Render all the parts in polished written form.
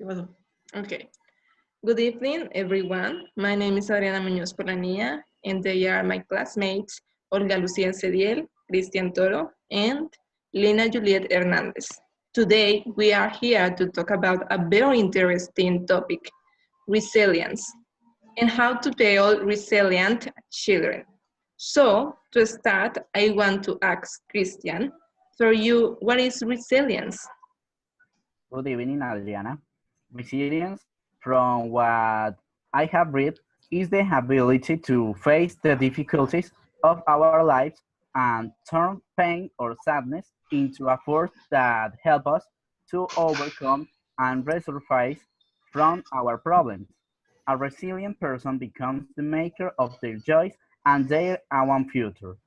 Okay. Good evening, everyone. My name is Adriana Muñoz Polanía, and they are my classmates, Olga Lucía Cediel, Cristhian Toro, and Lina Juliet Hernandez. Today, we are here to talk about a very interesting topic, resilience, and how to build resilient children. So, to start, I want to ask Cristhian, for you, what is resilience? Good evening, Adriana. Resilience, from what I have read, is the ability to face the difficulties of our lives and turn pain or sadness into a force that help us to overcome and resurface from our problems. A resilient person becomes the maker of their joys and their own future.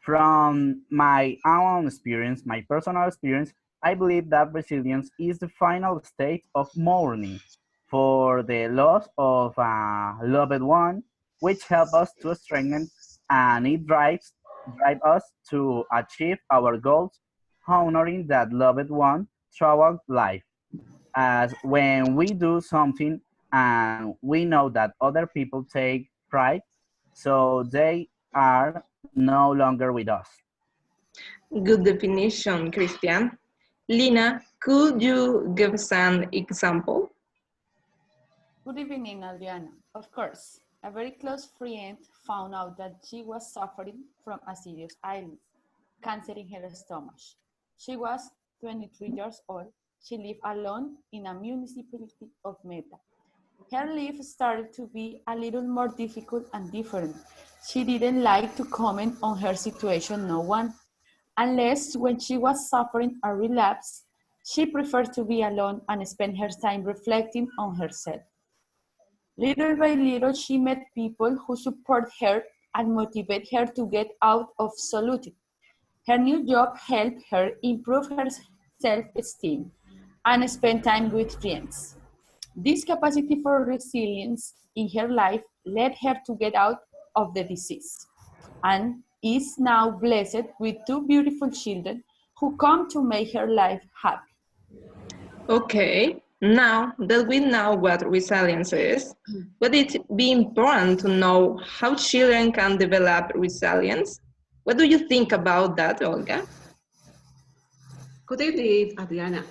From my own experience, my personal experience, I believe that resilience is the final state of mourning for the loss of a loved one, which helps us to strengthen and it drive us to achieve our goals, honoring that loved one throughout life. As when we do something and we know that other people take pride, so they are no longer with us. Good definition, Christian. Lina, could you give us an example? Good evening, Adriana. Of course, a very close friend found out that she was suffering from a serious illness, cancer in her stomach. She was 23 years old. She lived alone in a municipality of Meta. Her life started to be a little more difficult and different. She didn't like to comment on her situation, no one, unless when she was suffering a relapse. She preferred to be alone and spend her time reflecting on herself. Little by little, she met people who support her and motivate her to get out of solitude. Her new job helped her improve her self-esteem and spend time with friends. This capacity for resilience in her life led her to get out of the disease and is now blessed with two beautiful children who come to make her life happy. Okay, now that we know what resilience is, would it be important to know how children can develop resilience? What do you think about that, Olga? Good evening, Adriana.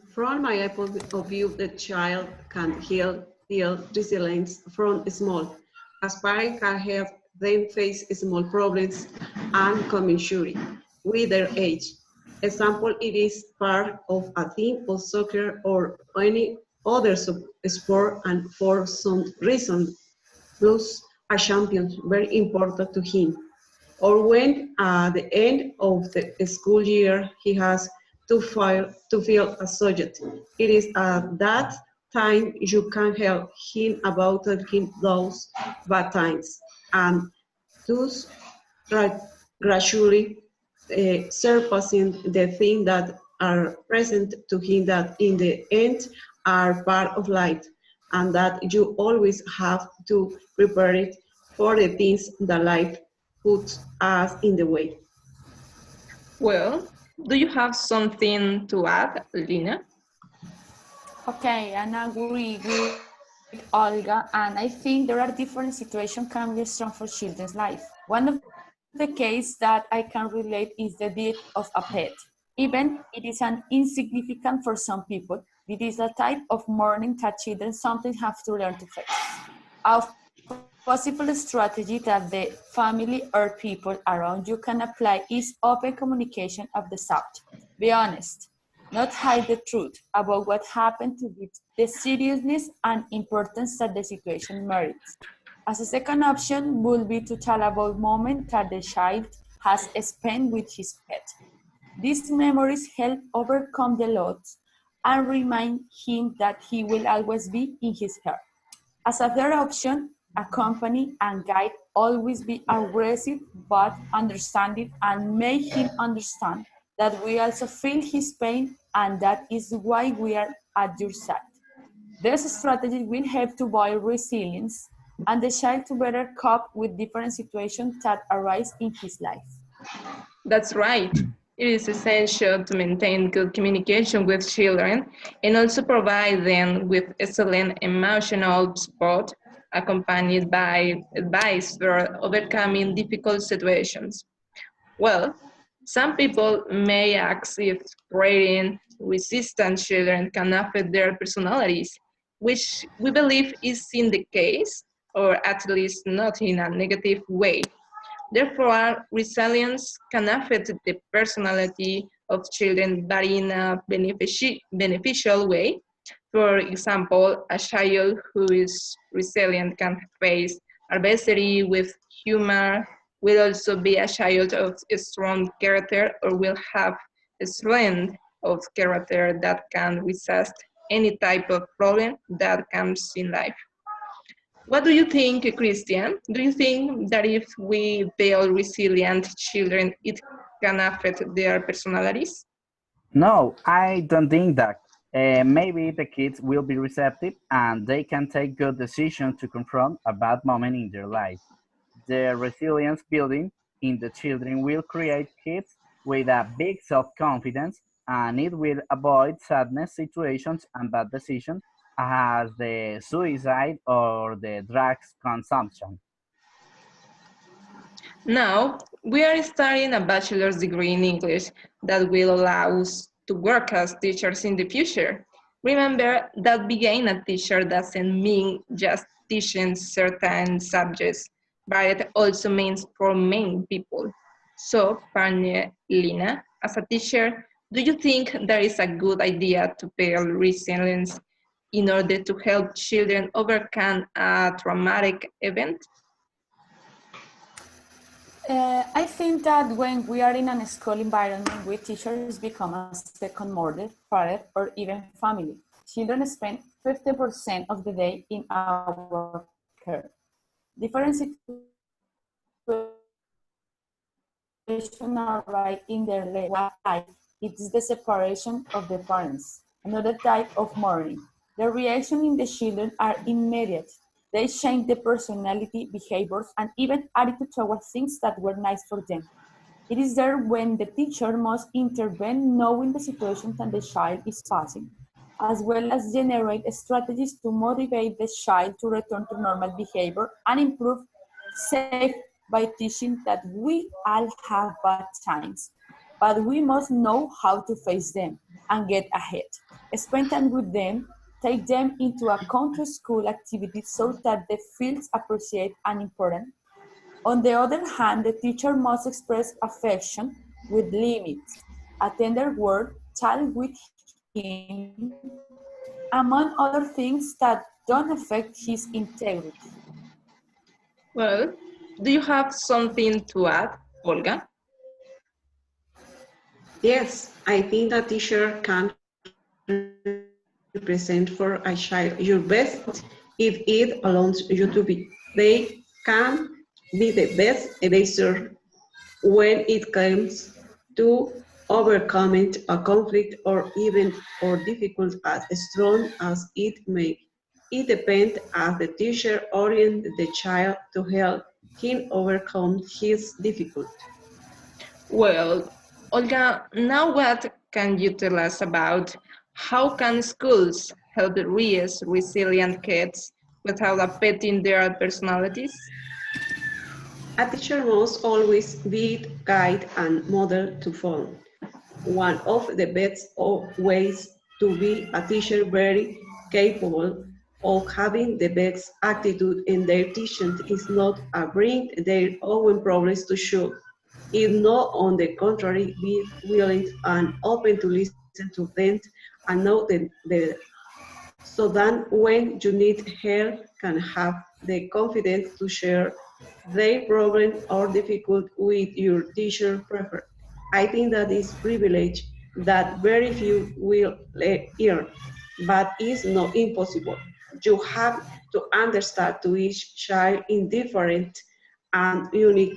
From my point of view, the child can heal resilience from small, as parents can help them face small problems and commensurate with their age. Example, it is part of a team of soccer or any other sport and for some reason lose a champion, very important to him. Or when at the end of the school year he has to feel a subject. It is at that time you can help him about him those bad times and thus gradually surpassing the things that are present to him that in the end are part of life and that you always have to prepare it for the things that life puts us in the way. Well, do you have something to add, Lina? Okay, and I agree with Olga, and I think there are different situations can be strong for children's life. One of the case that I can relate is the death of a pet. Even it is an insignificant for some people, it is a type of mourning that children sometimes have to learn to face. A possible strategy that the family or people around you can apply is open communication of the subject. Be honest, not hide the truth about what happened to give the seriousness and importance that the situation merits. As a second option would be to tell about moments that the child has spent with his pet. These memories help overcome the loss and remind him that he will always be in his heart. As a third option, accompany and guide always be aggressive but understanding and make him understand that we also feel his pain and that is why we are at your side. This strategy will help to build resilience and the child to better cope with different situations that arise in his life. That's right. it is essential to maintain good communication with children and also provide them with excellent emotional support accompanied by advice for overcoming difficult situations. Well, some people may ask if creating resistant children can affect their personalities, which we believe is in the case, or at least not in a negative way. Therefore, resilience can affect the personality of children, but in a beneficial way. For example, a child who is resilient can face adversity with humor, will also be a child of a strong character or will have a strength of character that can resist any type of problem that comes in life. What do you think, Christian? Do you think that if we build resilient children, it can affect their personalities? No, I don't think that. Maybe the kids will be receptive and they can take good decisions to confront a bad moment in their life. The resilience building in the children will create kids with a big self-confidence and it will avoid sadness situations and bad decisions as the suicide or the drugs consumption. Now, we are studying a bachelor's degree in English that will allow us to work as teachers in the future. Remember that being a teacher doesn't mean just teaching certain subjects, but it also means forming people. So, partner Lina, as a teacher, do you think there is a good idea to build resilience in order to help children overcome a traumatic event? I think that when we are in a school environment, we teachers become a second mother, father, or even family. Children spend 50% of the day in our care. Different situations are right in their life. It's the separation of the parents, another type of mourning. The reaction in the children are immediate. They change the personality, behaviors, and even attitude towards things that were nice for them. It is there when the teacher must intervene knowing the situation that the child is passing, as well as generate strategies to motivate the child to return to normal behavior and improve safe by teaching that we all have bad times, but we must know how to face them and get ahead. Spend time with them, take them into a country school activity so that they feel appreciated and important. On the other hand, the teacher must express affection with limits, a tender word, chat with him, among other things that don't affect his integrity. Well, do you have something to add, Olga? Yes, I think that teacher can represent for a child your best if it allows you to be. They can be the best eraser when it comes to overcoming a conflict or even or difficult as strong as it may. It depends as the teacher orients the child to help him overcome his difficulty. Well, Olga, now what can you tell us about how can schools help raise resilient kids without affecting their personalities? A teacher must always be guide and model to follow. One of the best ways to be a teacher very capable of having the best attitude in their teaching is not to bring their own problems to show. If not, on the contrary, be willing and open to listen to them and know so that when you need help can have the confidence to share their problem or difficult with your teacher prefer. I think that is privilege that very few will earn, but is not impossible. You have to understand to each child in different and unique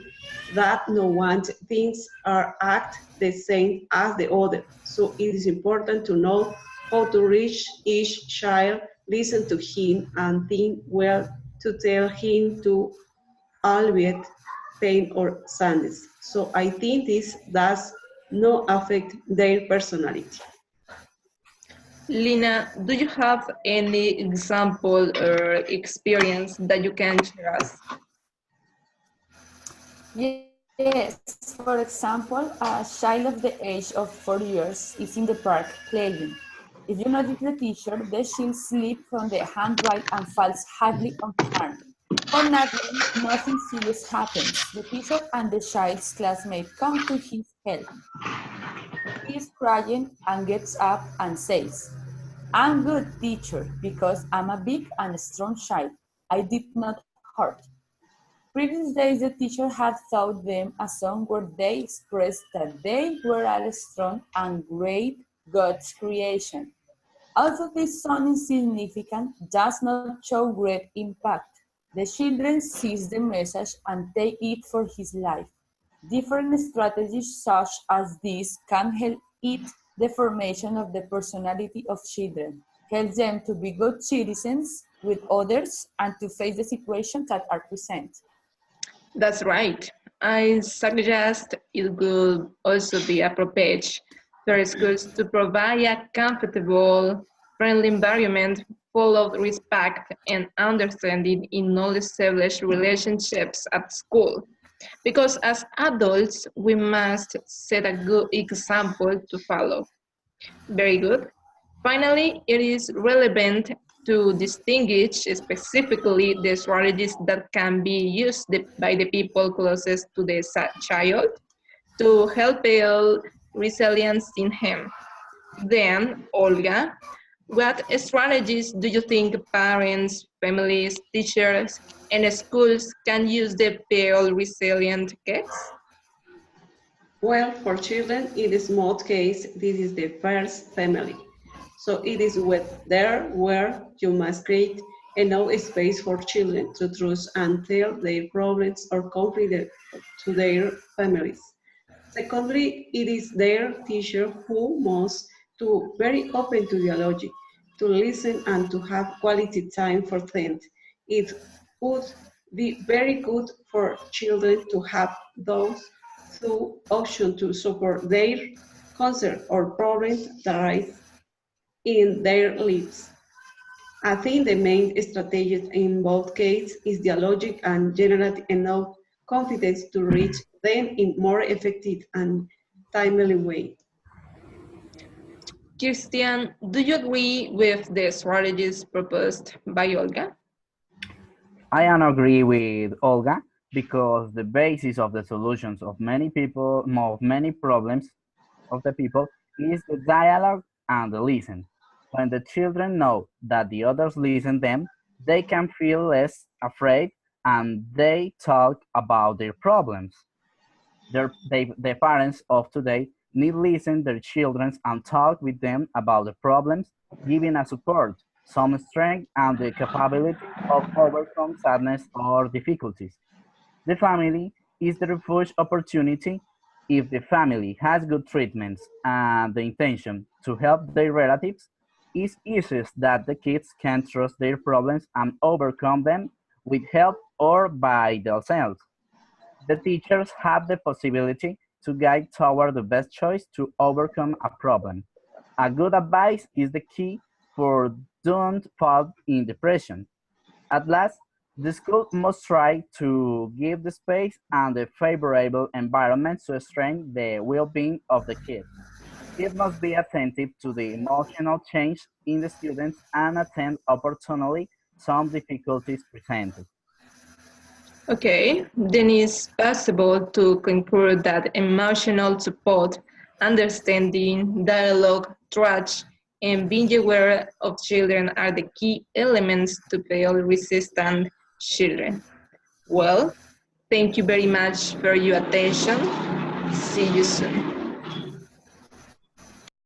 that no one thinks or act the same as the other. So it is important to know how to reach each child, listen to him, and think well to tell him to alleviate pain or sadness. So I think this does no affect their personality. Lina, do you have any example or experience that you can share us? Yes, for example, a child of the age of 4 years is in the park playing. If you notice the teacher, the child slips from the handrail and falls hardly unharmed. Fortunately, nothing serious happens. The teacher and the child's classmate come to his help. He is crying and gets up and says, "I'm good, teacher, because I'm a big and strong child. I did not hurt." Previous days, the teacher had taught them a song where they expressed that they were a strong and great God's creation. Although this song is insignificant, does not show great impact. The children seize the message and take it for his life. Different strategies such as this can help it the formation of the personality of children, help them to be good citizens with others and to face the situations that are present. That's right. I suggest it would also be appropriate for schools to provide a comfortable, friendly environment full of respect and understanding in all established relationships at school. Because as adults, we must set a good example to follow. Very good. Finally, it is relevant to distinguish specifically the strategies that can be used by the people closest to the child to help build resilience in him. Then, Olga, what strategies do you think parents, families, teachers, and schools can use to build resilient kids? Well, for children, in the small case, this is the first family. So it is there where you must create enough space for children to trust and tell their problems or conflict to their families. Secondly, it is their teacher who must to very open to dialogue, to listen and to have quality time for them. It would be very good for children to have those two options to support their concern or problems that arise in their lives. I think the main strategy in both cases is dialogue and generate enough confidence to reach them in more effective and timely way. Cristhian, do you agree with the strategies proposed by Olga? I am agree with Olga because the basis of the solutions of many people, of many problems of the people is the dialogue and the listen. When the children know that the others listen them, they can feel less afraid and they talk about their problems. The parents of today need listen their children and talk with them about the problems, giving a support, some strength, and the capability of overcome sadness or difficulties. The family is the refuge opportunity. If the family has good treatments and the intention to help their relatives, it's easiest that the kids can trust their problems and overcome them with help or by themselves. The teachers have the possibility to guide toward the best choice to overcome a problem. A good advice is the key for don't fall in depression. At last, the school must try to give the space and the favorable environment to strengthen the well-being of the kids. It must be attentive to the emotional change in the students and attend opportunely some difficulties presented. Okay, then it's possible to conclude that emotional support, understanding, dialogue, trust, and being aware of children are the key elements to build resistant children. Well, thank you very much for your attention. See you soon.